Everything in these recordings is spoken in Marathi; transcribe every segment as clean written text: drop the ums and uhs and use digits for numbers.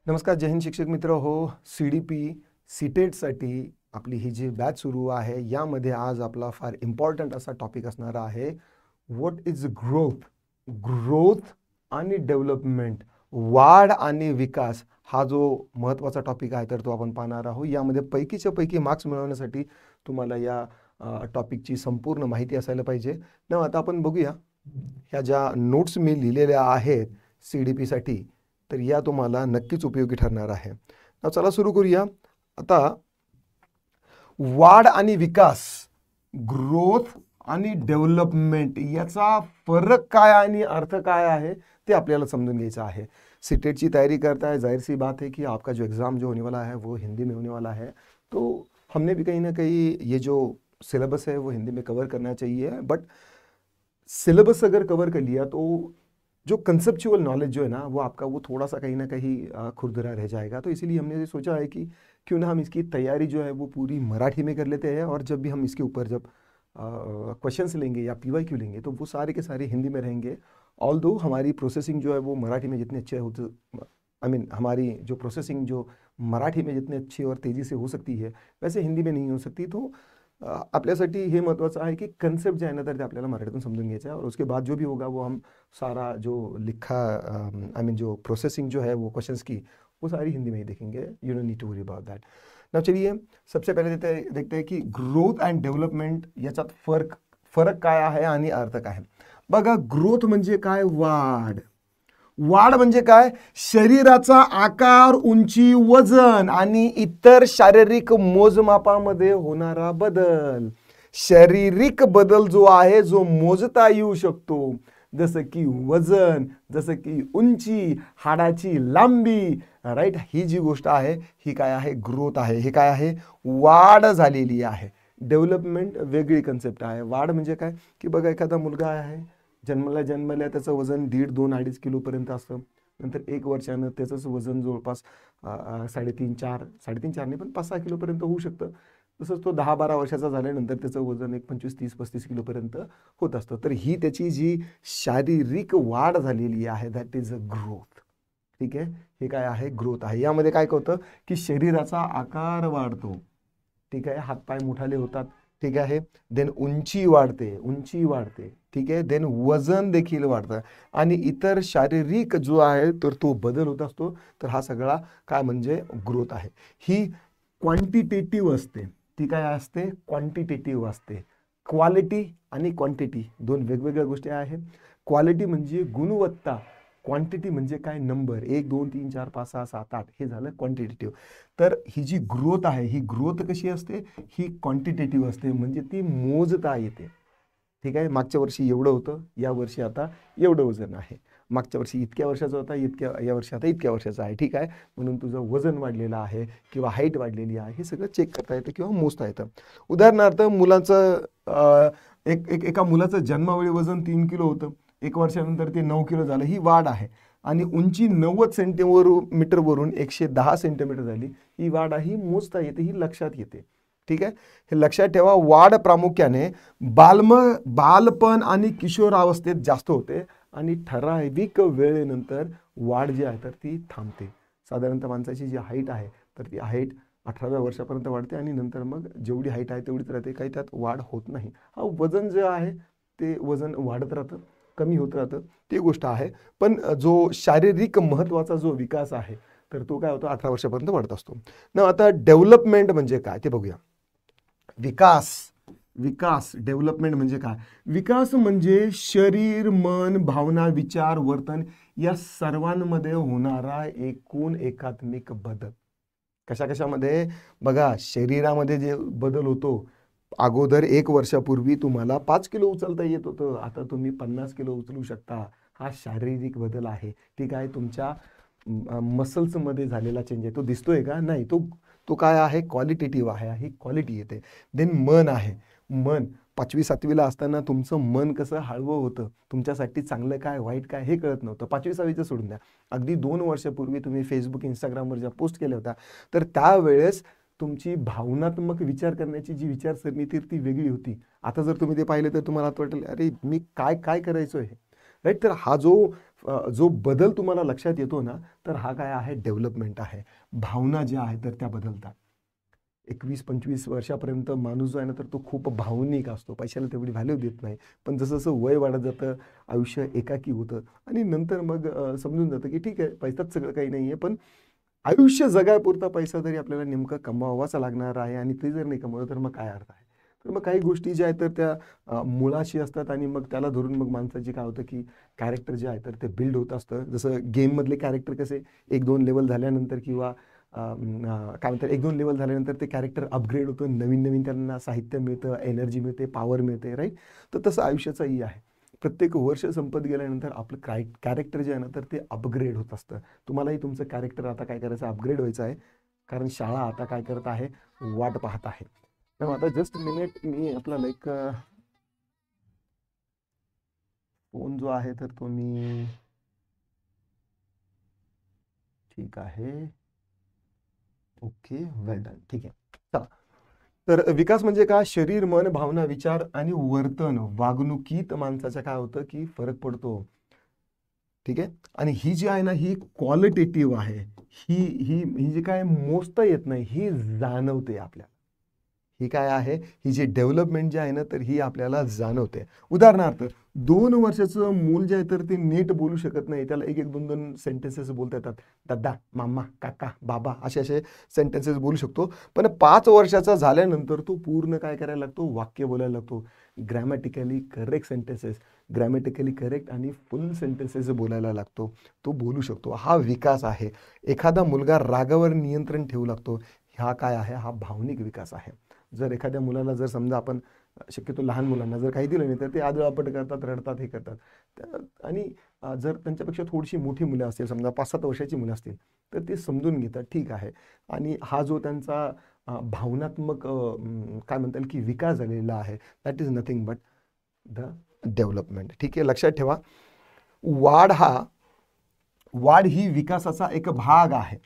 नमस्कार, जय हिंद शिक्षक मित्र हो. CDP सीटेटसाठी आपली ही जी बॅच सुरू आहे यामध्ये आज आपला फार इम्पॉर्टंट असा टॉपिक असणार आहे. What is growth. ग्रोथ आणि डेव्हलपमेंट, वाढ आणि विकास हा जो महत्त्वाचा टॉपिक आहे तर तो आपण पाहणार आहोत. यामध्ये पैकीच्या पैकी मार्क्स मिळवण्यासाठी तुम्हाला या टॉपिकची संपूर्ण माहिती असायला पाहिजे ना. आता आपण बघूया ह्या ज्या नोट्स मी लिहिलेल्या आहेत CDPसाठी, तर या तुम्हाला नक्कीच उपयोगी ठरणार आहे. चला सुरू करूया. आता वाढ आणि विकास, ग्रोथ आणि डेव्हलपमेंट याचा फरक काय आणि अर्थ काय आहे ते आपल्याला समजून घ्यायचं आहे. सीटेट की तैयारी करता है, जाहिर सी बात है कि आपका जो एग्ज़ाम जो होने वाला है वो हिंदी में होने वाला है. तो हमने भी कहीं ना कहीं ये जो सिलेबस है वो हिंदी में कवर करना चाहिए. बट सिलेबस अगर कवर कर लिया तो जो कंसेप्चुअल नॉलेज जो है ना वो आपका वो थोड़ा सा कहीं ना कहीं खुरदरा रह जाएगा. तो इसीलिए हमने ये सोचा है कि क्यों ना हम इसकी तैयारी जो है वो पूरी मराठी में कर लेते हैं, और जब भी हम इसके ऊपर जब क्वेश्चंस लेंगे या PYQ लेंगे तो वो सारे के सारे हिंदी में रहेंगे. ऑल्दो हमारी प्रोसेसिंग जो है वो मराठी में जितने अच्छे होते, हमारी जो प्रोसेसिंग जो मराठी में जितनी अच्छी और तेज़ी से हो सकती है वैसे हिंदी में नहीं हो सकती. तो आपल्यासाठी हे महत्त्वाचं आहे की कन्सेप्ट जे आहे ना तर ते आपल्याला मराठीतून समजून घ्यायचं है, और उसके बाद जो भी होगा वो हम सारा जो लिखा जो प्रोसेसिंग जो है वो क्वेश्चंस की वो सारी हिंदी में ही देखेंगे. You don't need to worry about that. Now चलिए सबसे पहले देखते हैं कि ग्रोथ अँड डेव्हलपमेंट याच्यात फरक काय आहे आणि अर्थ काय आहे. बघा, ग्रोथ म्हणजे काय? वाढ. वाढ म्हणजे काय? शरीराचा आकार, उंची, वजन आणि इतर शारीरिक मोजमापामध्ये होणारा बदल. शारीरिक बदल जो आहे जो मोजता येऊ शकतो, जसं की वजन, जसं की उंची, हाडाची लांबी, राईट. ही जी गोष्ट आहे ही काय आहे? ग्रोथ आहे. हे काय आहे? वाढ झालेली आहे. डेव्हलपमेंट वेगळी कन्सेप्ट आहे. वाढ म्हणजे काय की बघा, एखादा मुलगा आहे, जन्मल्या त्याचं वजन 1.5-2-2.5 किलोपर्यंत असतं. नंतर 1 वर्षानं त्याचंच वजन जवळपास 3.5-4 नाही पण 5-6 किलोपर्यंत होऊ शकतं. तसंच तो 10-12 वर्षाचा झाल्यानंतर त्याचं वजन एक 25-30-35 किलोपर्यंत होत असतं. तर ही त्याची जी शारीरिक वाढ झालेली आहे दॅट इज अ ग्रोथ. ठीक आहे, हे काय आहे? ग्रोथ आहे. यामध्ये काय होतं की शरीराचा आकार वाढतो. ठीक आहे, हातपाय मोठाले होतात. ठीक आहे, देन उंची वाढते. ठीक आहे, देन वजन देखील वाढतं आणि इतर शारीरिक जो आहे तर तो बदल होत असतो. तर हा सगळा काय म्हणजे ग्रोथ आहे. ही क्वांटिटेटिव्ह असते. ती काय असते? क्वांटिटेटिव्ह असते. क्वालिटी आणि क्वांटिटी दोन वेगवेगळ्या गोष्टी आहेत. क्वालिटी म्हणजे गुणवत्ता, क्वांटिटी म्हणजे काय? नंबर. 1 2 3 4 5 6 7 8 हे झालं क्वांटिटेटिव्ह. तर ही जी ग्रोथ आहे ही ग्रोथ कशी असते? ही क्वांटिटेटिव्ह असते, म्हणजे ती मोजता येते. ठीक आहे, मागच्या वर्षी एवढं होतं, या वर्षी आता एवढं वजन आहे. मागच्या वर्षी इतक्या वर्षाचा होता, या वर्षी आता इतक्या वर्षाचा आहे. ठीक आहे, म्हणून तुझं वजन वाढलेलं आहे किंवा हाईट वाढलेली आहे हे सगळं चेक करता येतं किंवा मोजता येतं. उदाहरणार्थ मुलाचं एका मुलाचं जन्मावेळी वजन 3 किलो होतं, 1 वर्षानंतर ते 9 किलो झालं. ही वाढ आहे. आणि उंची 90 सेंटीमीटरवरून 110 सेंटीमीटर झाली. ही वाढ ही मोजता येते, ही लक्षात येते. ठीक आहे, हे लक्षात ठेवा. वाढ प्रामुख्याने बालपण आणि किशोरावस्थेत जास्त होते आणि ठराविक वेळेनंतर वाढ जी आहे तर ती थांबते. साधारणतः माणसाची जी हाईट आहे तर ती हाईट 18व्या वर्षापर्यंत वाढते आणि नंतर मग जेवढी हाईट आहे तेवढीच राहते, काही त्यात वाढ होत नाही. हा वजन जे आहे ते वजन वाढत राहतं, कमी होत राहतं, ती गोष्ट आहे. पण जो शारीरिक महत्त्वाचा जो विकास आहे तर तो काय होतो? 18 वर्षापर्यंत वाढत असतो ना. आता डेव्हलपमेंट म्हणजे काय ते बघूया. विकास डेव्हलपमेंट म्हणजे काय? विकास म्हणजे शरीर, मन, भावना, विचार, वर्तन या सर्वांमध्ये होणारा एकूण एकात्मिक बदल. कशामध्ये? बघा, शरीरामध्ये जे बदल होतो, अगोदर 1 वर्षापूर्वी तुम्हाला 5 किलो उचलता येत होतं, आता तुम्ही 50 किलो उचलू शकता. हा शारीरिक बदल आहे. ठीक आहे, तुमच्या मसल्समध्ये झालेला चेंज आहे. तो दिसतोय का? नाही. तो काय आहे? क्वालिटेटिव्ह आहे. ही क्वालिटी येते. देन मन आहे. मन 5वी-7वीला असताना तुमचं मन कसं हळवं होतं, तुमच्यासाठी चांगलं काय वाईट काय हे कळत नव्हतं. 5वी-6वीचं सोडून द्या, अगदी 2 वर्षापूर्वी तुम्ही फेसबुक इंस्टाग्रामवर ज्या पोस्ट केल्या होत्या तर त्यावेळेस तुमची भावनात्मक विचार करण्याची जी विचारसरणी ती वेगळी होती. आता जर तुम्ही ते पाहिलं तर तुम्हाला वाटेल, अरे मी काय करायचो आहे, राईट. तर हा जो जो बदल तुम्हाला लक्षात येतो ना, तर हा काय आहे, डेव्हलपमेंट आहे. भावना ज्या आहेत तर त्या बदलतात. 21-25 वर्षापर्यंत माणूस जो आहे ना, तर तो खूप भावनिक असतो, पैशाला तेवढी व्हॅल्यू देत नाही. पण जसं जसं वय वाढत जातं, आयुष्य एकाकी होतं आणि नंतर मग समजून जातं की ठीक आहे, पैसाच सगळं काही नाही आहे, पण आयुष्य जगायपुरता पैसा तरी आपल्याला नेमका कमवावाचा लागणार आहे आणि ते जर नाही कमवलं तर मग काय अर्थ आहे. तर मग काही गोष्टी ज्या आहेत तर त्या मुळाशी असतात आणि मग त्याला धरून मग माणसाची काय होतं की कॅरेक्टर जे आहे तर ते बिल्ड होत असतं. जसं गेममधले कॅरेक्टर कसे 1-2 लेवल झाल्यानंतर किंवा काय म्हणतात 1-2 लेवल झाल्यानंतर ते कॅरेक्टर अपग्रेड होतं, नवीन-नवीन त्यांना साहित्य मिळतं, एनर्जी मिळते, पॉवर मिळते, राईट? तर तसं आयुष्याचंही आहे. प्रत्येक वर्ष संपत गेल्यानंतर आपलं कॅरेक्टर जे आहे ना तर ते अपग्रेड होत असतं. तुम्हालाही तुमचं कॅरेक्टर आता काय करायचं, अपग्रेड व्हायचं आहे. कारण शाळा आता काय करत आहे, वाट पाहत आहे. तर आता जस्ट मिनिट मी आपल्याला एक फोन जो आहे तर तो मी ठीक आहे, ओके, वेल डन, ठीक आहे. चला, तर विकास म्हणजे काय, शरीर, मन, भावना, विचार आणि वर्तन, वागणुकीत माणसाच्या काय होतं की फरक पडतो. ठीक आहे. आणि ही जी आहे ना, ही क्वालिटेटिव्ह आहे. ही ही ही जी काय मोजता येत नाही, ही जाणवते आपल्याला. ही काय आहे, ही जी डेव्हलपमेंट जी आहे ना, तर ही आपल्याला जाणवते. उदाहरणार्थ 2 वर्षाचं मूल जे आहे तर ते नीट बोलू शकत नाही. त्याला 1-1, 2-2 सेंटेन्सेस बोलता येतात. दादा, मामा, काका, बाबा असे सेंटेन्सेस बोलू शकतो. पण 5 वर्षाचा झाल्यानंतर तो पूर्ण काय करायला लागतो, वाक्य बोलायला लागतो. Grammatically correct sentences, grammatically correct आणि फुल सेंटेन्सेस बोलायला लागतो. तो बोलू शकतो. हा विकास आहे. एखादा मुलगा रागावर नियंत्रण ठेवू लागतो. हा काय आहे, हा भावनिक विकास आहे. जर एखाद्या मुलाला जर समजा आपण शक्यतो लहान मुलांना जर काही दिलं नाही तर ते आदळआपट करतात, रडतात, हे करतात. आणि जर त्यांच्यापेक्षा थोडीशी मोठी मुलं असतील, समजा 5-7 वर्षाची मुलं असतील, तर ते समजून घेतात, ठीक आहे. आणि हा जो त्यांचा भावनात्मक काय म्हणता येईल की विकास झालेला आहे, that is nothing but the development. ठीक आहे, लक्षात ठेवा. वाढ ही विकासाचा एक भाग आहे.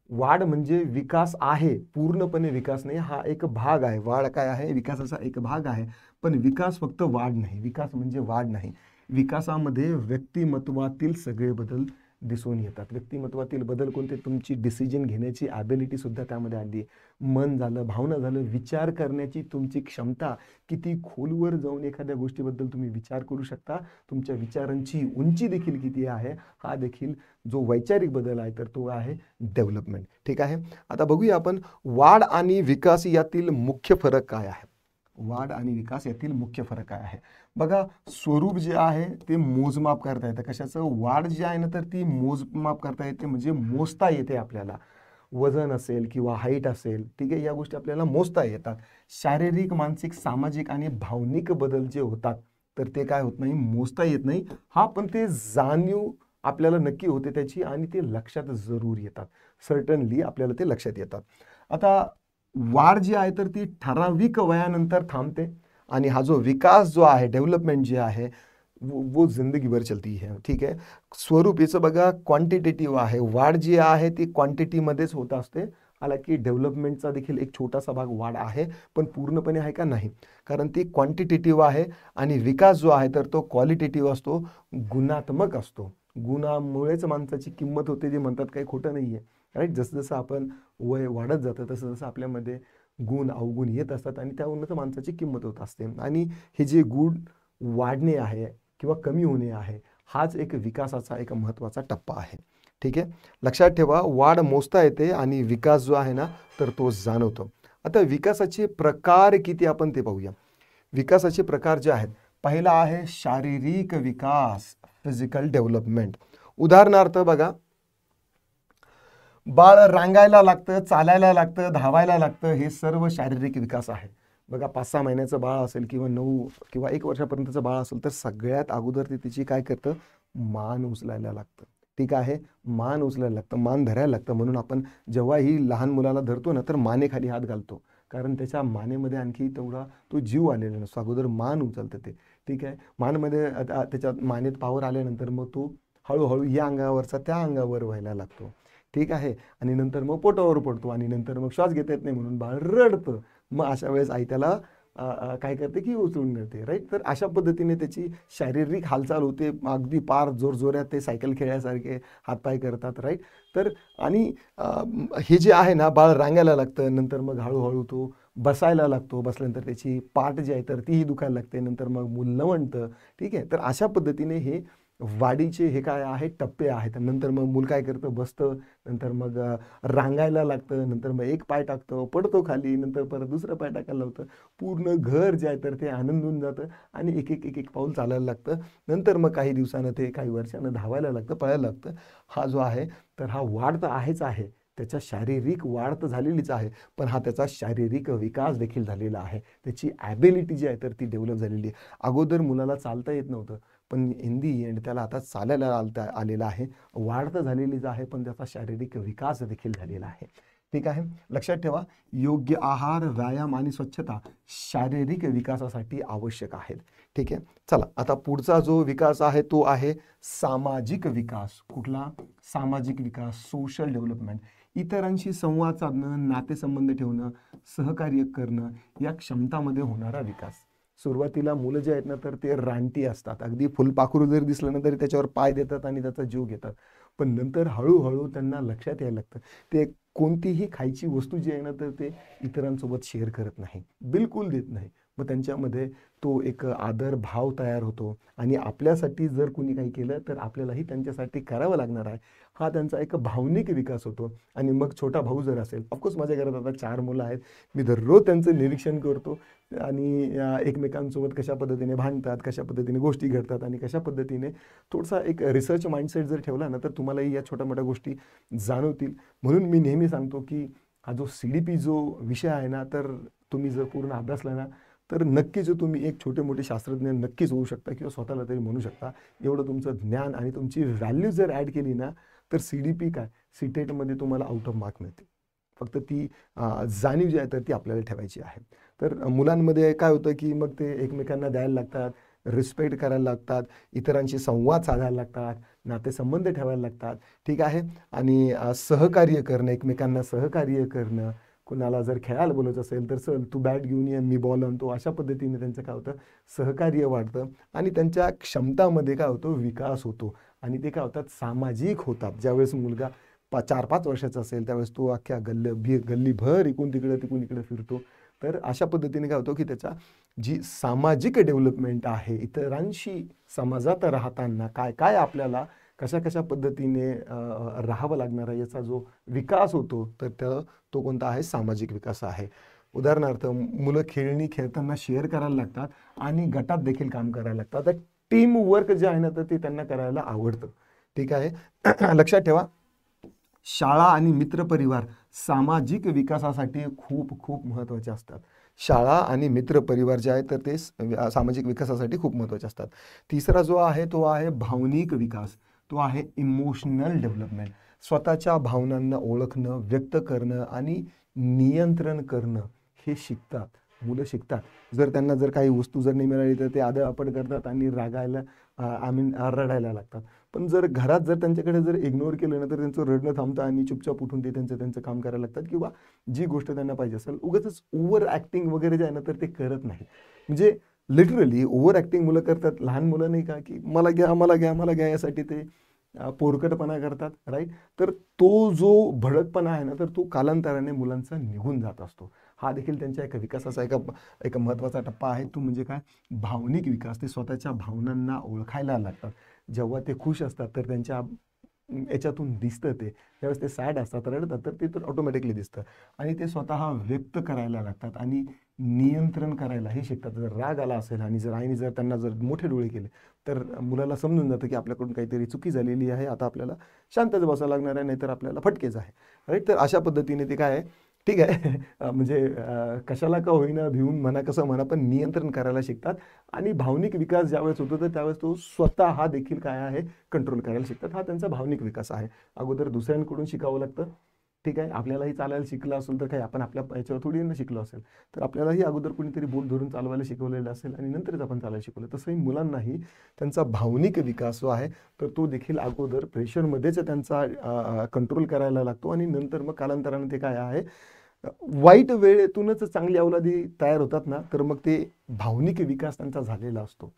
वाढ म्हणजे विकास आहे, पूर्णपणे विकास नाही, हा एक भाग आहे. वाढ काय आहे, विकासाचा एक भाग आहे. पण विकास फक्त वाढ नाही, विकास म्हणजे वाढ नाही. विकासामध्ये व्यक्तिमत्वातील सगळे बदल दिसून येतात. व्यक्तिमत्वातील बदल कोणते, तुमची डिसिजन घेण्याची ॲबिलिटी सुद्धा त्यामध्ये आली आहे. मन झालं, भावना झालं, विचार करण्याची तुमची क्षमता, किती खोलवर जाऊन एखाद्या गोष्टीबद्दल तुम्ही विचार करू शकता, तुमच्या विचारांची उंची देखील किती आहे, हा देखील जो वैचारिक बदल आहे तर तो आहे डेव्हलपमेंट. ठीक आहे. आता बघूया आपण वाढ आणि विकास यातील मुख्य फरक काय आहे. वाढ आणि विकास यातील मुख्य फरक काय आहे. बघा, स्वरूप जे आहे ते मोजमाप करता येतं. कशाचं, वाढ जी आहे ना तर ती मोजमाप करता येते, म्हणजे मोजता येते आपल्याला. वजन असेल किंवा हाईट असेल, ठीक आहे, या गोष्टी आपल्याला मोजता येतात. शारीरिक, मानसिक, सामाजिक आणि भावनिक बदल जे होतात तर ते काय होत नाही, मोजता येत नाही. हा, पण ते जाणीव आपल्याला नक्की होते त्याची आणि ते लक्षात जरूर येतात. सर्टनली आपल्याला ते लक्षात येतात. आता वाढ जी आहे तर ती ठराविक वयानंतर थांबते आणि हा जो विकास जो आहे, डेव्हलपमेंट जे आहे, वो जिंदगीभर चलती है. ठीक आहे. स्वरूप याचं बघा क्वांटिटेटिव्ह आहे. वाढ जी आहे ती क्वांटिटीमध्येच होत असते. हालाकी डेव्हलपमेंटचा देखील एक छोटासा भाग वाढ आहे, पण पूर्णपणे आहे का, नाही. कारण ती क्वांटिटेटिव्ह आहे. आणि विकास जो आहे तर तो क्वालिटेटिव्ह असतो, गुणात्मक असतो. गुणामुळेच माणसाची किंमत होते, जे म्हणतात, काही खोटं नाही आहे, राईट. जसं जसं आपण वय वाढत जातं तसं जसं आपल्यामध्ये गुण अवगुण येत असतात आणि त्यावरूनच माणसाची किंमत होत असते. आणि हे जे गुण वाढणे आहे किंवा कमी होणे आहे, हाच एक विकासाचा एक महत्त्वाचा टप्पा आहे. ठीक आहे, लक्षात ठेवा. वाढ मोजता येते आणि विकास जो आहे ना तर तो जाणवतो. आता विकासाचे प्रकार किती आपण ते पाहूया. विकासाचे प्रकार जे आहेत, पहिला आहे शारीरिक विकास, फिजिकल डेव्हलपमेंट. उदाहरणार्थ बघा, बाळ रांगायला लागतं, चालायला लागतं, धावायला लागतं, हे सर्व शारीरिक विकास आहे. बघा, 5-6 महिन्याचं बाळ असेल किंवा 9 किंवा 1 वर्षापर्यंतचं बाळ असेल तर सगळ्यात अगोदर ते तिची काय करतं, मान उचलायला लागतं. ठीक आहे, मान उचलायला लागतं, मान धरायला लागतं. म्हणून आपण जेव्हा ही लहान मुलाला धरतो ना तर मानेखाली हात घालतो, कारण त्याच्या मानेमध्ये आणखी तेवढा तो जीव आलेला नसतो. अगोदर मान उचलतं ते. ठीक आहे, मानमध्ये त्याच्या मानेत पावर आल्यानंतर मग तो हळूहळू या अंगावरचा त्या अंगावर व्हायला लागतो. ठीक आहे, आणि नंतर मग पोटावर पडतो आणि नंतर मग श्वास घेता येत नाही म्हणून बाळ रडतं. मग अशा वेळेस आई त्याला काय करते की उचलून नेते, राईट. तर अशा पद्धतीने त्याची शारीरिक हालचाल होते, अगदी पार जोरजोरात ते सायकल खेळल्यासारखे हातपाय करतात, राईट. तर आणि हे जे आहे ना, बाळ रांगायला लागतं, नंतर मग हळूहळू तो बसायला लागतो, बसल्यानंतर त्याची पाठ जी आहे तर तीही दुखायला लागते, नंतर मग मूल लवणतं, ठीक आहे. तर अशा पद्धतीने हे वाढीचे हे काय आहे टप्पे आहेत. नंतर मग मूल काय करतं, बसतं, नंतर मग रांगायला लागतं, नंतर मग एक पाय टाकतो, पडतो खाली, नंतर परत दुसरं पाय टाकायला लावतं, पूर्ण घर जे आहे तर ते आनंदून जातं आणि एक एक एक एक पाऊल चालायला लागतं. नंतर मग काही दिवसानं ते काही वर्षानं धावायला लागतं, पळायला लागतं. हा जो आहे तर हा वाढ तर आहेच आहे, त्याच्या शारीरिक वाढ तर झालेलीच आहे, पण हा त्याचा शारीरिक विकास देखील झालेला आहे. त्याची ॲबिलिटी जी आहे तर ती डेव्हलप झालेली आहे. अगोदर मुलाला चालता येत नव्हतं, पण इन दी एंड त्याला आता चालायला आलेलं आहे. वाढ तर झालेलीच आहे, पण त्याचा शारीरिक विकास देखील झालेला आहे. ठीक आहे. लक्षात ठेवा, योग्य आहार, व्यायाम आणि स्वच्छता शारीरिक विकासासाठी आवश्यक आहेत. ठीक आहे. चला, आता पुढचा जो विकास आहे तो आहे सामाजिक विकास. कुठला? सामाजिक विकास, सोशल डेव्हलपमेंट. इतरांशी संवाद साधणं, नातेसंबंध ठेवणं, सहकार्य करणं या क्षमतामध्ये होणारा विकास. सुरुवातीला मुलं जे आहेत ना तर ते रानटी असतात, अगदी फुलपाखरू जरी दिसलं ना तरी त्याच्यावर पाय देतात आणि त्याचा जीव घेतात. पण नंतर हळूहळू त्यांना लक्षात यायला लागतं, ते कोणतीही खायची वस्तू जी आहे ना तर ते इतरांसोबत शेअर करत नाही, बिलकुल देत नाही. मग त्यांच्यामध्ये तो एक आदर भाव तयार होतो आणि आपल्यासाठी जर कोणी काही केलं तर आपल्यालाही त्यांच्यासाठी करावं लागणार आहे, हा त्यांचा एक भावनिक विकास होतो. आणि मग छोटा भाऊ जर असेल, ऑफकोर्स माझ्या घरात आता 4 मुलं आहेत, मी दररोज त्यांचं निरीक्षण करतो आणि एकमेकांसोबत कशा पद्धतीने भांडतात, कशा पद्धतीने गोष्टी घडतात आणि कशा पद्धतीने थोडासा एक रिसर्च माइंडसेट जर ठेवला ना तर तुम्हालाही या छोट्या मोठ्या गोष्टी जाणवतील. म्हणून मी नेहमी सांगतो की हा जो CDP जो विषय आहे ना तर तुम्ही जर पूर्ण अभ्यासला ना तर नक्कीच तुम्ही एक छोटे मोठे शास्त्रज्ञ नक्कीच होऊ शकता किंवा स्वतःला तरी म्हणू शकता. एवढं तुमचं ज्ञान आणि तुमची व्हॅल्यू जर ॲड केली ना तर CDP काय, सीटेटमध्ये तुम्हाला आउट ऑफ मार्क मिळते. फक्त ती जाणीव जी आहे तर ती आपल्याला ठेवायची आहे. तर मुलांमध्ये काय होतं की मग ते एकमेकांना द्यायला लागतात, रिस्पेक्ट करायला लागतात, इतरांशी संवाद साधायला लागतात, नातेसंबंध ठेवायला लागतात, ठीक आहे. आणि सहकार्य करणं, एकमेकांना सहकार्य करणं, कुणाला जर खेळायला बोलायचं असेल तर चल तू बॅट घेऊन ये, मी बॉल आणतो, अशा पद्धतीने त्यांचं काय होतं, सहकार्य वाढतं आणि त्यांच्या क्षमतामध्ये काय होतो, विकास होतो आणि ते काय होतात, सामाजिक होतात. ज्यावेळेस मुलगा 4-5 वर्षाचा असेल त्यावेळेस तो अख्ख्या गल्लीभर इकडून तिकडे फिरतो. तर अशा पद्धतीने काय होतं की त्याचा जी सामाजिक डेव्हलपमेंट आहे, इतरांशी समाजात राहताना काय काय आपल्याला कशा कशा पद्धतीने राहावं लागणार आहे याचा जो विकास होतो तर तो कोणता आहे, सामाजिक विकास आहे. उदाहरणार्थ मुलं खेळणी खेळताना शेअर करायला लागतात आणि गटात देखील काम करायला लागतात. तर टीम वर्क जे आहे ना तर ते त्यांना करायला आवडतं. ठीक आहे. लक्षात ठेवा, शाळा आणि मित्रपरिवार सामाजिक विकासासाठी खूप खूप महत्त्वाचे असतात. शाळा आणि मित्रपरिवार जे आहे तर ते सामाजिक विकासासाठी खूप महत्त्वाचे असतात. तिसरा जो आहे तो आहे भावनिक विकास, तो आहे इमोशनल डेव्हलपमेंट. स्वतःच्या भावनांना ओळखणं, व्यक्त करणं आणि नियंत्रण करणं हे शिकतात, मुलं शिकतात. जर त्यांना जर काही वस्तू जर नाही मिळाली तर ते आदळआपड करतात आणि रागायला रडायला लागतात. पण जर घरात जर त्यांच्याकडे जर इग्नोर केलं ना तर त्यांचं रडणं थांबतं आणि चुपचाप उठून ते त्यांचं काम करायला लागतात किंवा जी गोष्ट त्यांना पाहिजे असेल, उगाचच ओव्हर ॲक्टिंग वगैरे जे आहे ना तर ते करत नाहीत. म्हणजे लिटरली ओव्हर ॲक्टिंग मुलं करतात. लहान मुलं नाही का की मला घ्या मला घ्या मला घ्या यासाठी ते पोरकटपणा करतात, राईट. तर तो जो भडकपणा आहे ना तर तो कालांतराने मुलांचा निघून जात असतो. हा देखील त्यांच्या एका विकासाचा एक महत्त्वाचा टप्पा आहे. तो म्हणजे काय, भावनिक विकास. ते स्वतःच्या भावनांना ओळखायला लागतात. जेव्हा ते खुश असतात तर त्यांच्या याच्यातून दिसतं ते. ज्यावेळेस ते सॅड असतात, रडतात तर ते तर ऑटोमॅटिकली दिसतं आणि ते स्वतः व्यक्त करायला लागतात आणि नियंत्रण करायला हे शिकतात. जर राग आला असेल आणि जर आईने जर त्यांना जर मोठे डोळे केले तर मुलाला समजून जातं की आपल्याकडून काहीतरी चुकी झालेली आहे, आता आपल्याला शांतच बसावं लागणार आहे, नाहीतर आपल्याला फटकेच आहे, राईट. तर अशा पद्धतीने ते काय आहे, ठीक आहे. म्हणजे कशाला का होईना, भिवून म्हणा कसं म्हणा, पण नियंत्रण करायला शिकतात आणि भावनिक विकास ज्यावेळेस होतो तर त्यावेळेस तो स्वतः हा देखील काय आहे, कंट्रोल करायला शिकतात. हा त्यांचा भावनिक विकास आहे. अगोदर दुसऱ्यांकडून शिकावं लागतं, ठीक आहे. आपल्यालाही चालायला शिकलं असेल तर काय आपण आपल्या याच्यावर थोडी ना शिकलो असेल, तर आपल्यालाही अगोदर कोणीतरी बोट धरून चालवायला शिकवलेलं असेल आणि नंतरच आपण चालायला शिकवलं. तसंही मुलांनाही त्यांचा भावनिक विकास जो आहे तर तो देखील अगोदर प्रेशरमध्येच त्यांचा कंट्रोल करायला लागतो आणि नंतर मग कालांतराने ते काय आहे, वाईट वेळेतूनच चांगली अवलादी तयार होतात ना, तर मग ते भावनिक विकास त्यांचा झालेला असतो.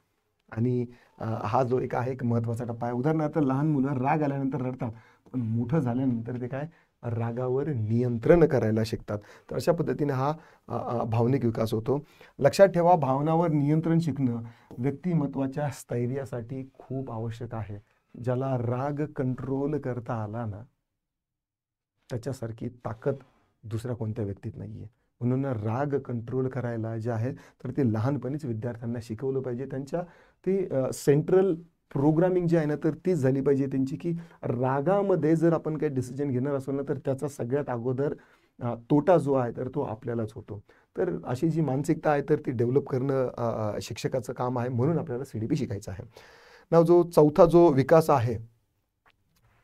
आणि हा जो एक आहे एक महत्त्वाचा टप्पा आहे. उदाहरणार्थ लहान मुलं राग आल्यानंतर रडतात, पण मोठं झाल्यानंतर ते काय रागावर नियंत्रण करायला शिकतात. तर अशा पद्धतीने हा भावनिक विकास होतो. लक्षात ठेवा, भावनावर नियंत्रण शिकणं व्यक्तिमत्वाच्या स्थैर्यासाठी खूप आवश्यक आहे. ज्याला राग कंट्रोल करता आला ना, त्याच्यासारखी ताकद दुसऱ्या कोणत्या व्यक्तीत नाही आहे. म्हणून राग कंट्रोल करायला जे आहे तर ते लहानपणीच विद्यार्थ्यांना शिकवलं पाहिजे. त्यांच्या ते सेंट्रल प्रोग्रामिंग जे आहे ना, तर तीच झाली पाहिजे त्यांची, की रागामध्ये जर आपण काही डिसिजन घेणार असू ना, तर त्याचा सगळ्यात अगोदर तोटा जो आहे तर तो आपल्यालाच होतो. तर अशी जी मानसिकता आहे तर ती डेव्हलप करणं शिक्षकाचं काम आहे. म्हणून आपल्याला CDP शिकायचं आहे. नाव जो चौथा जो विकास आहे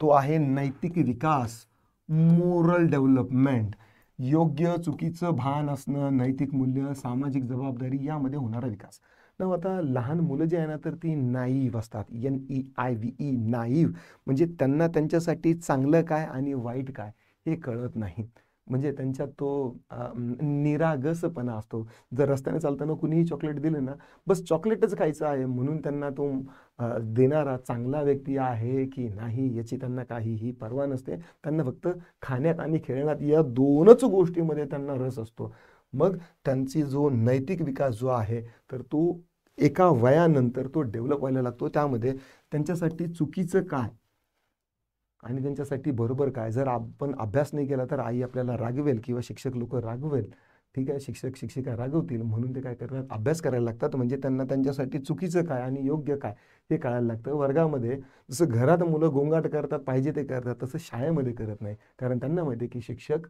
तो आहे नैतिक विकास, मोरल डेव्हलपमेंट. योग्य चुकीचं भान असणं, नैतिक मूल्य, सामाजिक जबाबदारी यामध्ये होणारा विकास. ना आता लहान मुलं जी आहे ना, तर ती नाईव्ह असतात. NEIVE, नाईव्ह म्हणजे त्यांना त्यांच्यासाठी चांगलं काय आणि वाईट काय हे कळत नाही. म्हणजे त्यांच्यात तो निरागसपणा असतो. जर रस्त्याने चालताना कुणीही चॉकलेट दिलं ना, बस चॉकलेटच खायचं आहे म्हणून त्यांना तो देणारा चांगला व्यक्ती आहे की नाही याची त्यांना काहीही पर्वा नसते. त्यांना फक्त खाण्यात आणि खेळण्यात या दोनच गोष्टीमध्ये त्यांना रस असतो. मग त्यांची जो नैतिक विकास जो आहे तर तो एका वयानंतर तो डेव्हलप व्हायला लागतो. त्यामध्ये त्यांच्यासाठी चुकीचं काय आणि त्यांच्यासाठी बरोबर काय. जर आपण अभ्यास नाही केला तर आई आपल्याला रागवेल किंवा शिक्षक लोक रागवेल. ठीक आहे, शिक्षक शिक्षिका रागवतील म्हणून ते काय करतात, अभ्यास करायला लागतात. म्हणजे त्यांना त्यांच्यासाठी चुकीचं काय आणि योग्य काय हे कळायला लागतं. वर्गामध्ये जसं घरात मुलं गोंगाट करतात, पाहिजे ते करतात, तसं शाळेमध्ये करत नाही. कारण त्यांना माहिती आहे की शिक्षक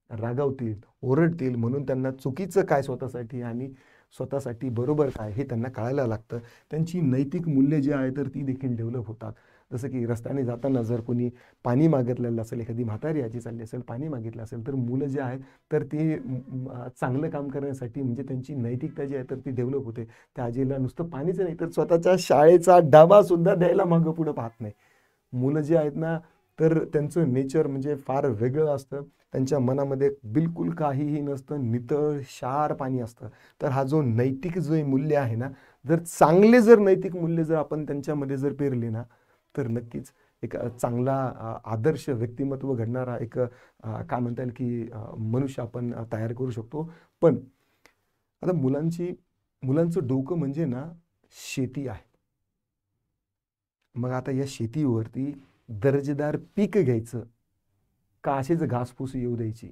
रागावतील, ओरडतील, म्हणून त्यांना चुकीचं काय स्वतःसाठी आणि स्वतःसाठी बरोबर काय हे त्यांना कळायला लागतं. त्यांची नैतिक मूल्य जी आहे तर ती देखील डेव्हलप होतात. जसं की रस्त्याने जाताना जर कोणी पाणी मागितलेलं असेल, एखादी म्हातारी आजी चालली असेल, पाणी मागितलं असेल, तर मुलं जे आहेत तर ते चांगलं काम करण्यासाठी म्हणजे त्यांची नैतिकता जी आहे तर ती डेव्हलप होते. त्या आजीला नुसतं पाणीच नाही तर स्वतःच्या शाळेचा डबासुद्धा द्यायला मागं पुढं पाहत नाही. मुलं जे आहेत ना, तर त्यांचं नेचर म्हणजे फार वेगळं असतं. त्यांच्या मनामध्ये बिलकुल काहीही नसतं, नितळ क्षार पाणी असतं. तर हा जो नैतिक जो मूल्य आहे ना, जर चांगले जर नैतिक मूल्य जर आपण त्यांच्यामध्ये जर पेरले ना, तर नक्कीच एक चांगला आदर्श व्यक्तिमत्व घडणारा एक काय म्हणता येईल की मनुष्य आपण तयार करू शकतो. पण आता मुलांचं डोकं म्हणजे ना शेती आहे. मग आता या शेतीवरती दर्जेदार पीक घ्यायचं का असेच घासफूस येऊ द्यायची,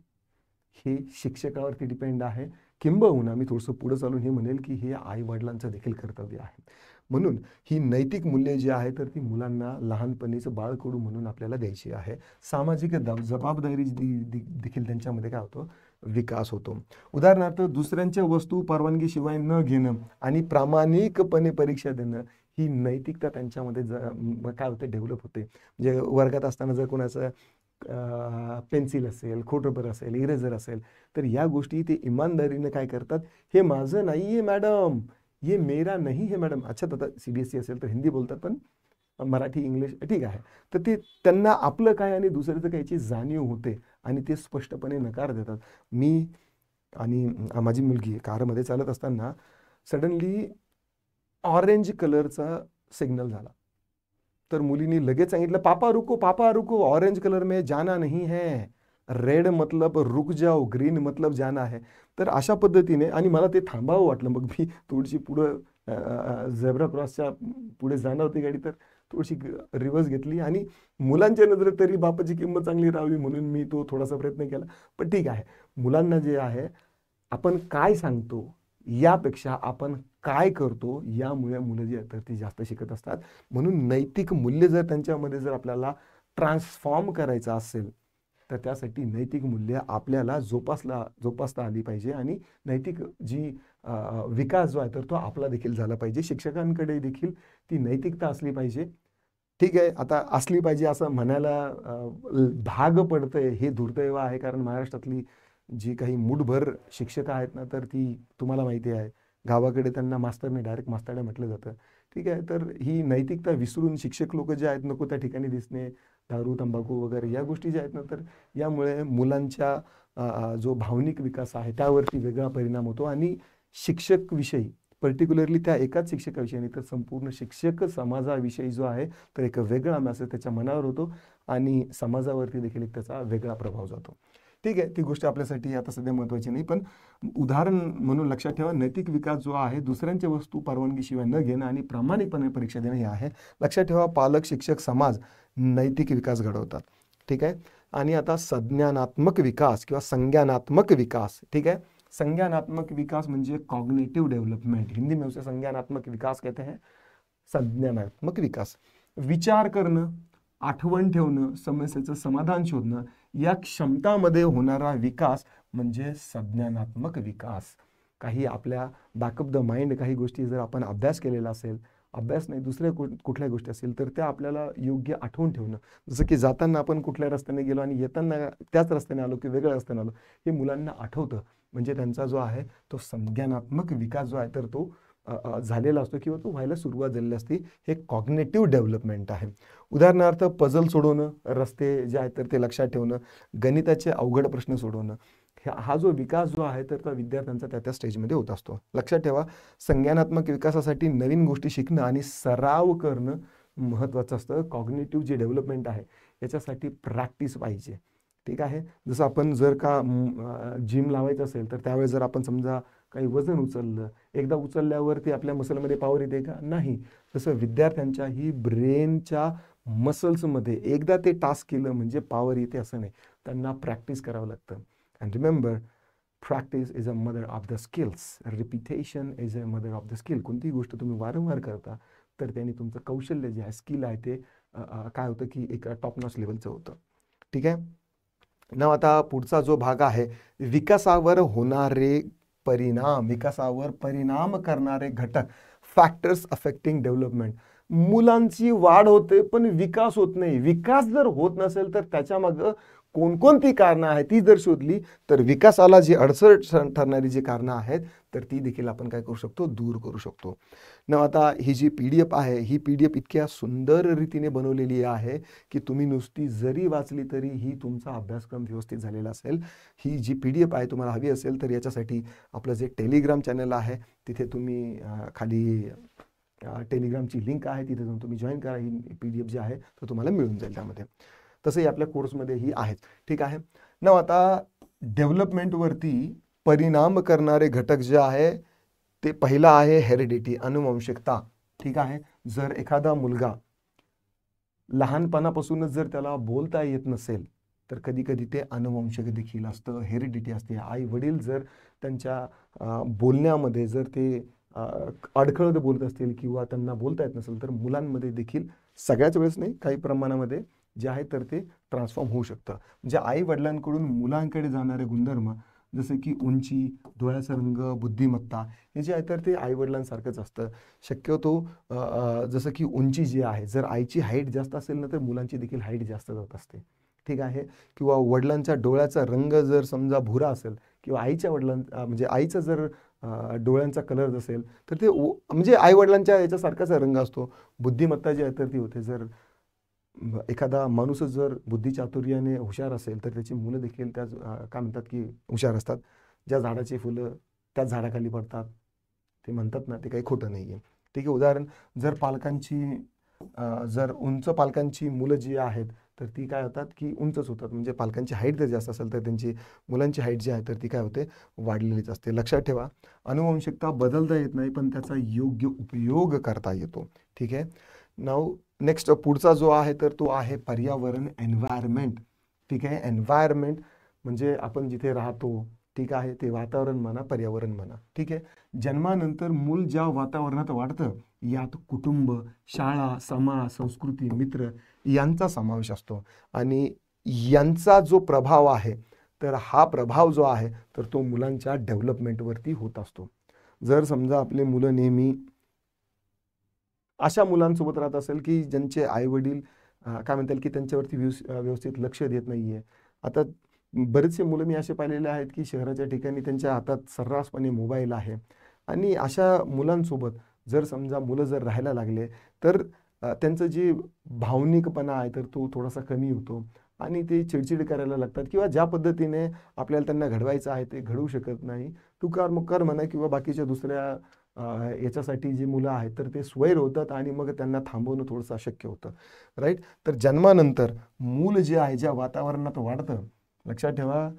हे शिक्षकावरती डिपेंड आहे. किंबहुना मी थोडंसं पुढं चालून हे म्हणेल की हे आई वडिलांचं देखील कर्तव्य आहे. म्हणून ही नैतिक मूल्ये जी आहे तर ती मुलांना लहानपणीचं बाळकडू म्हणून आपल्याला द्यायची आहे. सामाजिक जबाबदारी देखील त्यांच्यामध्ये काय होतं, विकास होतो. उदाहरणार्थ दुसऱ्यांच्या वस्तू परवानगीशिवाय न घेणं आणि प्रामाणिकपणे परीक्षा देणं, ही नैतिकता त्यांच्यामध्ये काय होते, डेव्हलप होते. म्हणजे वर्गात असताना जर कोणाचं पेन्सिल असेल, खोडरबर असेल, इरेझर असेल, तर या गोष्टी ते इमानदारीने काय करतात, हे माझं नाही आहे मॅडम, ये मेरा नहीं है मॅडम. अच्छा, आता CBSE असेल तर हिंदी बोलतात, पण मराठी इंग्लिश ठीक आहे. तर ते त्यांना आपलं काय आणि दुसऱ्याचं काय याची जाणीव होते आणि ते स्पष्टपणे नकार देतात. मी आणि माझी मुलगी कारमध्ये चालत असताना सडनली ऑरेंज कलरचा सिग्नल झाला. तर मुलीने लगेच सांगितलं, पापा रुको, ऑरेंज कलर में जाना नहीं है, रेड मतलब रुक जाओ, ग्रीन मतलब जाना है. तर अशा पद्धतीने आणि मला ते थांबावं वाटलं. मग मी थोडीशी पुढं झेब्रा क्रॉसच्या पुढे जाणार होती गाडी, तर थोडीशी रिव्हर्स घेतली आणि मुलांच्या नजरेत तरी बापाची किंमत चांगली राहावी म्हणून मी तो थोडासा प्रयत्न केला. पण ठीक आहे, मुलांना जे आहे आपण काय सांगतो यापेक्षा आपण काय करतो यामुळे मुलं जी आहेत तर ती जास्त शिकत असतात. म्हणून नैतिक मूल्य जर त्यांच्यामध्ये जर आपल्याला ट्रान्सफॉर्म करायचं असेल तर त्यासाठी नैतिक मूल्य आपल्याला जोपासता आली पाहिजे आणि नैतिक जी विकास जो आहे तर तो आपला देखील झाला पाहिजे. शिक्षकांकडे देखील ती नैतिकता असली पाहिजे. ठीक आहे, आता असली पाहिजे असं म्हणायला भाग पडतंय हे दुर्दैव आहे. कारण महाराष्ट्रातली जी काही मूठभर शिक्षक आहेत ना, तर ती तुम्हाला माहिती आहे, गावाकडे त्यांना मास्तर नाही, डायरेक्ट मास्ताड्या म्हटलं जातं. ठीक आहे, तर ही नैतिकता विसरून शिक्षक लोक जे आहेत नको त्या ठिकाणी दिसणे, दारू तंबाखू वगैरे या गोष्टी ज्या आहेत ना, तर यामुळे मुलांच्या जो भावनिक विकास आहे त्यावरती वेगळा परिणाम होतो आणि शिक्षक विषयी पर्टिक्युलरली त्या एकाच शिक्षकाविषयी नाही तर संपूर्ण शिक्षक समाजाविषयी जो आहे तर एक वेगळा मेसेज त्याच्या मनावर होतो आणि समाजावरती देखील एक त्याचा वेगळा प्रभाव जातो. ठीक आहे, ती गोष्ट आपल्यासाठी आता सध्या महत्त्वाची नाही, पण उदाहरण म्हणून लक्षात ठेवा, नैतिक विकास जो आहे दुसऱ्यांच्या वस्तू परवानगीशिवाय न घेणं आणि प्रामाणिकपणे परीक्षा देणं हे आहे. लक्षात ठेवा, पालक, शिक्षक, समाज नैतिक विकास घडवतात. ठीक आहे. आणि आता संज्ञानात्मक विकास किंवा संज्ञानात्मक विकास. ठीक है, संज्ञानात्मक विकास म्हणजे कॉग्निटिव डेव्हलपमेंट. हिंदी में उसे संज्ञानात्मक विकास कहते हैं. संज्ञानात्मक विकास, विचार करणं, आठवण ठेवणं, समस्येचं समाधान शोधणं या क्षमतामध्ये होणारा विकास म्हणजे संज्ञानात्मक विकास. काही आपल्या बॅकअप द माइंड काही गोष्टी जर आपण अभ्यास केलेला असेल, अभ्यास नाही दुसऱ्या कुठल्या गोष्टी असेल तर त्या आपल्याला योग्य आठवून ठेवणं. जसं की जाताना आपण कुठल्या रस्त्याने गेलो आणि येताना त्याच रस्त्याने आलो की वेगळ्या रस्त्याने आलो हे मुलांना आठवतं. म्हणजे त्यांचा जो आहे तो संज्ञानात्मक विकास जो आहे तर तो झालेला असतो किंवा तो व्हायला सुरुवात झालेली असते. हे कॉग्निटिव्ह डेव्हलपमेंट आहे. उदाहरणार्थ पझल सोडवणं, रस्ते जे आहेत तर ते लक्षात ठेवणं, गणिताचे अवघड प्रश्न सोडवणं, हा जो विकास जो आहे तर त्या विद्यार्थ्यांचा त्या स्टेजमध्ये होत असतो. लक्षात ठेवा, संज्ञानात्मक विकासासाठी नवीन गोष्टी शिकणं आणि सराव करणं महत्त्वाचं असतं. कॉग्निटिव्ह जे डेव्हलपमेंट आहे याच्यासाठी प्रॅक्टिस पाहिजे. ठीक आहे. जसं आपण जर का जिम लावायचं असेल तर त्यावेळेस जर आपण समजा काही वजन उचललं, एकदा उचलल्यावरती आपल्या मसलमध्ये पॉवर येते का? नाही. तसं विद्यार्थ्यांच्याही ब्रेनच्या मसल्समध्ये एकदा ते टास्क केलं म्हणजे पॉवर येते असं नाही, त्यांना प्रॅक्टिस करावं लागतं. And remember, practice is a mother of the skills. Repetition is a mother of the skill. कोणतीही गोष्ट तुम्ही वारंवार करता तर त्याने तुमचं कौशल्य जे आहे, स्किल आहे ते काय होतं की एक टॉप नॉच लेवलचं होतं. ठीक आहे ना. आता पुढचा जो भाग आहे, विकासावर होणारे परिणाम, विकासावर परिणाम करणारे घटक, फॅक्टर्स अफेक्टिंग डेव्हलपमेंट. मुलांची वाढ होते पण विकास होत नाही. विकास जर होत नसेल तर त्याच्यामागं कोणकोणती कारणं आहेत ती जर शोधली तर विकासाला जी अडचण ठरणारी जी कारणं आहेत तर ती देखील आपण काय करू शकतो, दूर करू शकतो. न आता ही जी PDF आहे ही PDF इतक्या सुंदर रीतीने बनवलेली आहे की तुम्ही नुसती जरी वाचली तरी ही तुमचा अभ्यासक्रम व्यवस्थित झालेला असेल. ही जी PDF आहे तुम्हाला हवी असेल तर याच्यासाठी आपलं जे टेलिग्राम चॅनल आहे तिथे तुम्ही खाली टेलिग्रामची लिंक आहे, तिथे जाऊन तुम्ही जॉईन करा. ही PDF जी आहे तर तुम्हाला मिळून जाईल त्यामध्ये. तसंही आपल्या कोर्समध्ये ही आहेत. ठीक आहे ना. आता डेव्हलपमेंटवरती परिणाम करणारे घटक जे आहे ते पहिला आहे हेरिडिटी, अनुवंशिकता. ठीक आहे. जर एखादा मुलगा लहानपणापासूनच जर त्याला बोलता येत नसेल तर कधी कधी ते अनुवंशिक देखील असतं, हेरिडिटी असते. आई वडील जर त्यांच्या बोलण्यामध्ये जर ते अडखळत बोलत असतील किंवा त्यांना बोलता येत नसेल तर मुलांमध्ये देखील, सगळ्याच वेळेस नाही, काही प्रमाणामध्ये जे आहे तर ते ट्रान्सफॉर्म होऊ शकतं. म्हणजे आई वडिलांकडून मुलांकडे जाणारे गुणधर्म जसे की उंची, डोळ्याचा रंग, बुद्धिमत्ता हे जे आहे तर ते आई वडिलांसारखंच असतं. शक्यतो जसं की उंची जी आहे, जर आईची हाईट जास्त असेल ना तर मुलांची देखील हाईट जास्त जात असते. ठीक आहे. किंवा वडिलांच्या डोळ्याचा रंग जर समजा भुरा असेल किंवा आईच्या म्हणजे आईचा जर डोळ्यांचा कलर असेल तर ते म्हणजे आई वडिलांच्या याच्यासारखाच रंग असतो. बुद्धिमत्ता जी आहे तर ती होते. जर एखादा माणूसच जर बुद्धिचातुर्याने हुशार असेल तर त्याची मुलं देखील त्याच काय म्हणतात की हुशार असतात. ज्या झाडाची फुलं त्याच झाडाखाली पडतात ते म्हणतात ना, ते काही खोटं नाही आहे. ठीक आहे. उदाहरण, जर पालकांची जर उंच पालकांची मुलं जी आहेत तर ती काय होतात की उंचच होतात. म्हणजे पालकांची हाईट जर जास्त असेल तर त्यांची मुलांची हाईट जी आहे तर ती काय होते, वाढलेलीच असते. लक्षात ठेवा, अनुवंशिकता बदलता येत नाही पण त्याचा योग्य उपयोग करता येतो. ठीक आहे. नाऊ नेक्स्ट पुढचा जो आहे तर तो आहे पर्यावरण, एन्व्हायरमेंट. ठीक आहे. एन्व्हायरमेंट म्हणजे आपण जिथे राहतो, ठीक आहे, ते वातावरण म्हणा, पर्यावरण म्हणा. ठीक आहे. जन्मानंतर मूल ज्या वातावरणात वाढतं यात कुटुंब, शाळा, समाज, संस्कृती, मित्र यांचा समावेश असतो आणि यांचा जो प्रभाव आहे तर हा प्रभाव जो आहे तर तो मुलांच्या डेव्हलपमेंटवरती होत असतो. जर समजा आपले मुलं नेहमी अशा मुलांसोबत राहत असेल की ज्यांचे आईवडील काय म्हणतात की त्यांच्यावरती व्यवस्थित लक्ष देत नाही आहे. आता बरेचसे मुलं मी असे पाहिलेले आहेत की शहराच्या ठिकाणी त्यांच्या हातात सर्रासपणे मोबाईल आहे आणि अशा मुलांसोबत जर समजा मुलं जर राहायला लागले तर त्यांचं जे भावनिकपणा आहे तर तो थोडासा कमी होतो आणि ते चिडचिड करायला लागतात किंवा ज्या पद्धतीने आपल्याला त्यांना घडवायचं आहे ते घडवू शकत नाही. तुकार मुकार म्हणा किंवा बाकीच्या दुसऱ्या याच्यासाठी जी मुलं आहेत तर ते स्वैर होतात आणि मग त्यांना थांबवणं थोडंसं अशक्य होतं, राईट. तर जन्मानंतर मूल जे आहे ज्या वातावरणात वाढतं, लक्षात ठेवा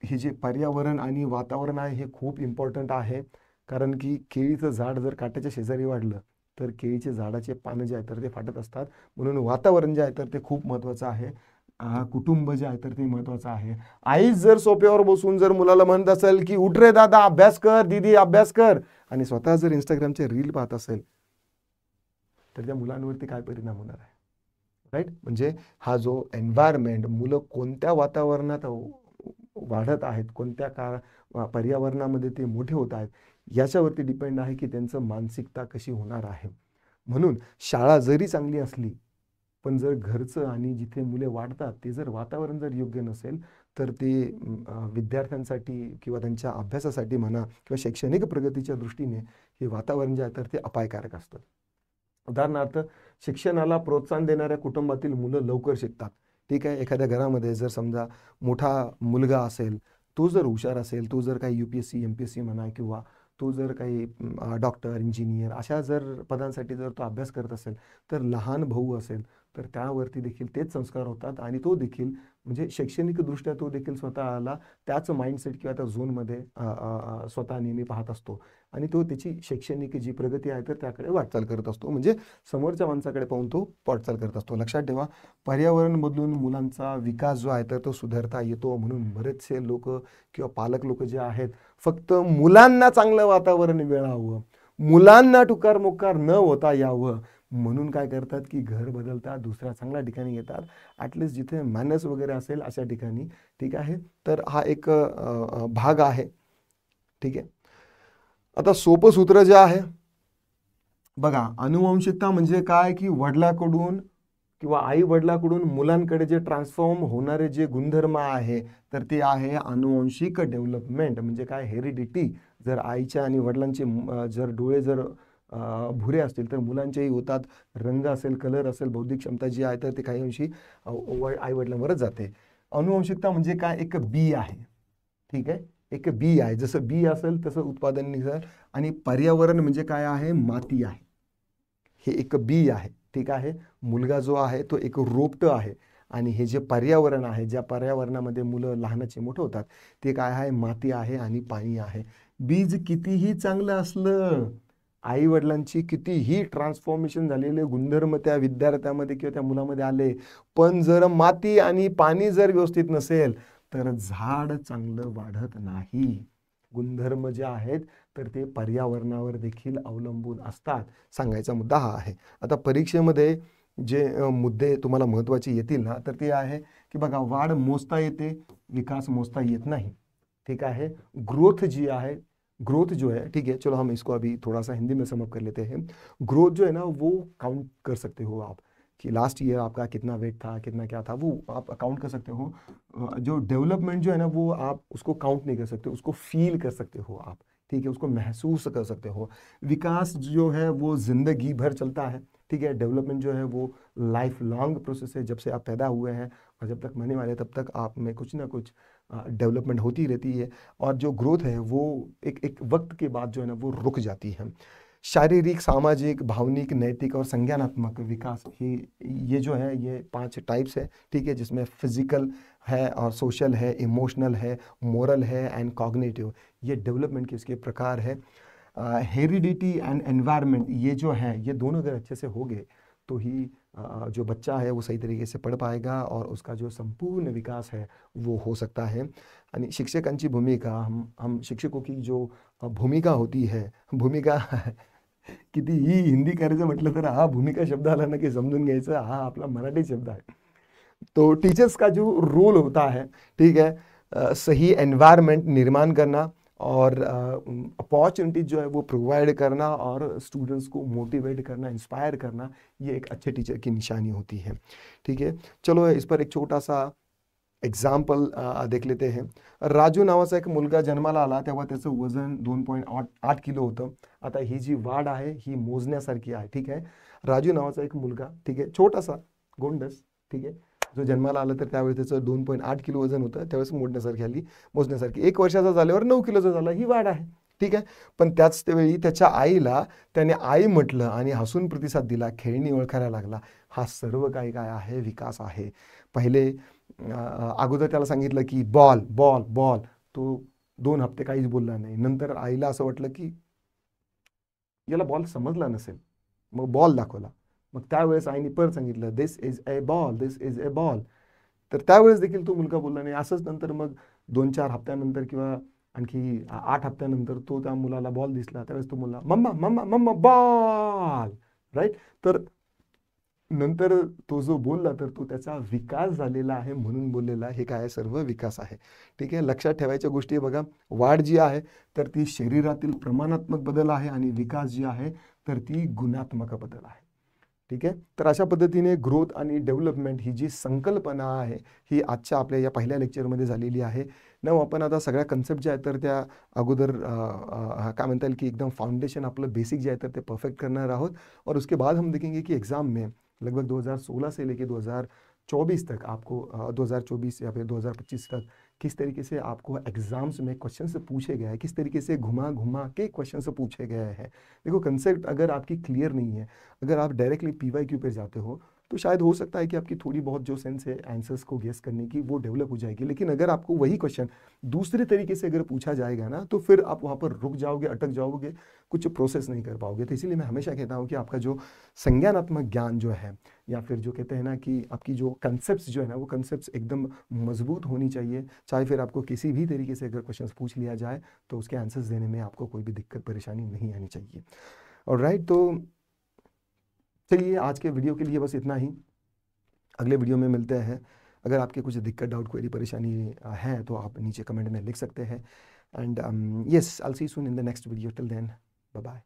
हे जे पर्यावरण आणि वातावरण आहे हे खूप इम्पॉर्टंट आहे. कारण की केळीचं झाड जर काट्याच्या शेजारी वाढलं तर केळीचे झाडाचे पानं जे आहे तर ते फाटत असतात. म्हणून वातावरण जे आहे तर ते खूप महत्त्वाचं आहे. कुटुंब जे आहे तर ते महत्त्वाचं आहे. आई जर सोप्यावर बसून जर मुलाला म्हणत असेल की उठ रे दादा अभ्यास कर, दीदी अभ्यास कर, आणि स्वतः जर इंस्टाग्रामचे रील पाहत असेल तर त्या मुलांवरती काय परिणाम होणार आहे, राईट. म्हणजे हा जो एन्व्हायरमेंट, मुलं कोणत्या वातावरणात वाढत आहेत, कोणत्या पर्यावरणामध्ये ते मोठे होत आहेत याच्यावरती डिपेंड आहे की त्यांचं मानसिकता कशी होणार आहे. म्हणून शाळा जरी चांगली असली पण जर घरचं आणि जिथे मुले वाढतात ते जर वातावरण जर योग्य नसेल तर ते विद्यार्थ्यांसाठी किंवा त्यांच्या अभ्यासासाठी म्हणा किंवा शैक्षणिक प्रगतीच्या दृष्टीने हे वातावरण जे आहे तर ते अपायकारक असतं. उदाहरणार्थ शिक्षणाला प्रोत्साहन देणाऱ्या कुटुंबातील मुलं लवकर शिकतात, ठीक आहे. एखाद्या घरामध्ये जर समजा मोठा मुलगा असेल, तो जर हुशार असेल, तो जर काही UPSC MPSC म्हणा किंवा तो जर काही डॉक्टर इंजिनियर अशा जर पदांसाठी जर तो अभ्यास करत असेल तर लहान भाऊ असेल तर त्यावरती देखील तेच संस्कार होतात आणि तो देखील म्हणजे शैक्षणिकदृष्ट्या तो देखील स्वतःला त्याच माइंडसेट किंवा त्या झोनमध्ये स्वतः नेहमी पाहत असतो आणि तो त्याची शैक्षणिक जी प्रगती आहे तर त्याकडे वाटचाल करत असतो. म्हणजे समोरच्या माणसाकडे पाहून तो वाटचाल करत असतो. लक्षात ठेवा पर्यावरण बदलून मुलांचा विकास जो आहे तर तो सुधारता येतो. म्हणून बरेचसे लोक किंवा पालक लोक जे आहेत फक्त मुलांना चांगलं वातावरण मिळावं, मुलांना टुकार मुकार न होता यावं म्हणून काय करतात की घर बदलतात, दुसऱ्या चांगल्या ठिकाणी येतात, ॲटलिस्ट जिथे मॅनर्स वगैरे असेल अशा ठिकाणी, ठीक आहे. तर हा एक भाग आहे, ठीक आहे. आता सोपं सूत्र जे आहे बघा, अनुवंशिकता म्हणजे काय की वडिलाकडून किंवा आई वडिलाकडून मुलांकडे जे ट्रान्सफॉर्म होणारे जे गुणधर्म आहे तर ते आहे अनुवंशिक डेव्हलपमेंट. म्हणजे काय, हेरिडिटी. जर आईच्या आणि वडिलांचे जर डोळे जर भुरे असतील तर मुलांचेही होतात. रंग असेल, कलर असेल, बौद्धिक क्षमता जी आहे तर ते काही अंशी आई वडिलांवरच जाते. अनुवंशिकता म्हणजे काय, एक बी आहे, ठीक आहे. एक बी आहे, जसं बी असेल तसं उत्पादन निघेल. आणि पर्यावरण म्हणजे काय आहे, माती आहे. हे एक बी आहे, ठीक आहे. मुलगा जो आहे तो एक रोपटं आहे आणि हे जे पर्यावरण आहे, ज्या पर्यावरणामध्ये मुलं लहानाचे मोठं होतात ते काय आहे, माती आहे आणि पाणी आहे. बीज कितीही चांगलं असलं, आई वडिलांची कितीही ट्रान्सफॉर्मेशन झालेले गुणधर्म त्या विद्यार्थ्यामध्ये किंवा त्या मुलामध्ये आले, पण जर माती आणि पाणी जर व्यवस्थित नसेल तर झाड चांगलं वाढत नाही. गुणधर्म जे आहेत तर ते पर्यावरणावर देखील अवलंबून असतात. सांगायचा मुद्दा हा आहे. आता परीक्षेमध्ये जे मुद्दे तुम्हाला महत्त्वाचे येतील ना तर ते आहे की बघा, वाढ मोजता येते, विकास मोजता येत नाही, ठीक है. ग्रोथ जी है, ग्रोथ जो है, ठीक है, चलो हम इसको अभी थोड़ा सा हिंदी में समअप कर लेते हैं. ग्रोथ जो है ना वो काउंट कर सकते हो आप कि लास्ट ईयर आपका कितना वेट था, कितना क्या था, वो आप काउंट कर सकते हो. जो डेवलपमेंट जो है ना वो आप उसको काउंट नहीं कर सकते, उसको फील कर सकते हो आप, ठीक है, उसको महसूस कर सकते हो. विकास जो है वो ज़िंदगी भर चलता है, ठीक है. डेवलपमेंट जो है वो लाइफ लॉन्ग प्रोसेस है. जब से आप पैदा हुए हैं और जब तक मरने वाले तब तक आप में कुछ ना कुछ डेवलपमेंट होती रहती है. और जो ग्रोथ है वो एक वक्त के बाद जो है ना वो रुक जाती है. शारीरिक, सामाजिक, भावनिक, नैतिक और संज्ञानात्मक विकास, ये जो है ये 5 टाइप्स है, ठीक है, जिसमें फिजिकल है और सोशल है, इमोशनल है, मोरल है एंड कॉग्निटिव. ये डेवलपमेंट के इसके प्रकार है. हेरिडिटी एंड एनवायरनमेंट, ये जो है ये दोनों अगर अच्छे से हो गए तो ही जो बच्चा है वो सही तरीके से पढ़ पाएगा और उसका जो संपूर्ण विकास है वो हो सकता है. आणि शिक्षकांची भूमिका, हम शिक्षकों की जो भूमिका होती है, भूमिका कितीही हिंदी करायचं म्हटलं तर हा भूमिका शब्द आला ना की समजून घ्यायचं हा आपला मराठी शब्द आहे. तो टीचर्स का जो रोल होता है, ठीक है, सही एनवायरनमेंट निर्माण करना और अपॉर्चुनिटी जो है वो प्रोवाइड करना और स्टूडेंट्स को मोटिवेट करना, इंस्पायर करना, ये एक अच्छे टीचर की निशानी होती है, ठीक है. चलो इस पर एक छोटा सा एक्झाम्पल देख लेते हैं. राजू नावाचा एक मुलगा जन्माला आला तेव्हा त्याचं वजन 2.8 किलो होतं. आता ही जी वाढ आहे ही मोजण्यासारखी आहे. ठीक आहे. राजू नावाचा एक मुलगा, ठीक आहे, छोटासा गोंडस, ठीक आहे, जो जन्माला आला तर त्यावेळी त्याचं 2.8 किलो वजन होतं. त्यावेळेस मोजण्यासारखी 1 वर्षाचा झाल्यावर 9 किलोचा झाला. ही वाढ आहे. ठीक आहे. पण त्याच वेळी त्याच्या आईला त्याने आई म्हटलं आणि हसून प्रतिसाद दिला, खेळणी ओळखायला लागला. हा सर्व काही काय आहे? विकास आहे. पहिले अगोदर त्याला सांगितलं की बॉल बॉल बॉल, तो 2 हफ्ते काहीच बोलला नाही. नंतर आईला असं वाटलं की याला बॉल समजला नसेल, मग बॉल दाखवला. मग त्यावेळेस आईने परत सांगितलं this is a ball, this is a ball. तर त्यावेळेस देखील तो मुलगा बोलला नाही. असंच नंतर मग 2-4 हफ्त्यानंतर किंवा आणखी 8 हफ्त्यानंतर तो त्या मुलाला बॉल दिसला. त्यावेळेस तो मुलगा mamma mamma mamma ball, right. तर नंतर तो जो बोलला तर तो त्याचा विकास झालेला आहे म्हणून बोललेला. हे काय सर्व विकास आहे. ठीक आहे. लक्षात ठेवायच्या गोष्टी बघा, वाढ जी आहे तर ती शरीरातील प्रमाणात्मक बदल आहे आणि विकास जी आहे तर ती गुणात्मक बदल आहे. ठीक आहे. तर अशा पद्धतीने ग्रोथ आणि डेव्हलपमेंट ही जी संकल्पना आहे ही आजच्या आपल्या या पहिल्या लेक्चरमध्ये झालेली आहे. आपण आता सगळ्या कन्सेप्ट ज्या आहेत तर त्या अगोदर काय म्हणता येईल की एकदम फाउंडेशन आपलं बेसिक जे आहे तर ते परफेक्ट करणार आहोत. और उसके बाद हम देखेंगे कि एग्ज़ाम में लगभग 2016 से लेके 2024 तक आपको 2024 या फिर 2025 तक किस तरीके से आपको एग्जाम्स में क्वेश्चन से पूछे गए हैं, किस तरीके से घुमा घुमा के क्वेश्चन से पूछे गए हैं. देखो कंसेप्ट अगर आपकी क्लियर नहीं है, अगर आप डायरेक्टली PYQ पे जाते हो तो शायद हो सकता है कि आपकी थोड़ी बहुत जो सेंस है आंसर्स को गेस करने की वो डेवलप हो जाएगी. लेकिन अगर आपको वही क्वेश्चन दूसरे तरीके से अगर पूछा जाएगा ना तो फिर आप वहाँ पर रुक जाओगे, अटक जाओगे, कुछ प्रोसेस नहीं कर पाओगे. तो इसीलिए मैं हमेशा कहता हूँ कि आपका जो संज्ञानात्मक ज्ञान जो है या फिर जो कहते हैं ना कि आपकी जो कंसेप्ट्स जो है ना वो कंसेप्ट्स एकदम मजबूत होनी चाहिए. चाहे फिर आपको किसी भी तरीके से अगर क्वेश्चन पूछ लिया जाए तो उसके आंसर्स देने में आपको कोई भी दिक्कत परेशानी नहीं आनी चाहिए. ऑलराइट, तो चलिए आज के वीडियो के लिए बस इतना ही. अगले वीडियो में मिलते हैं. अगर आपके कुछ दिक्कत, डाउट, क्वेरी, परेशानी है तो आप नीचे कमेंट में लिख सकते हैं. And yes, I will see you soon in the next video. Till then, bye bye.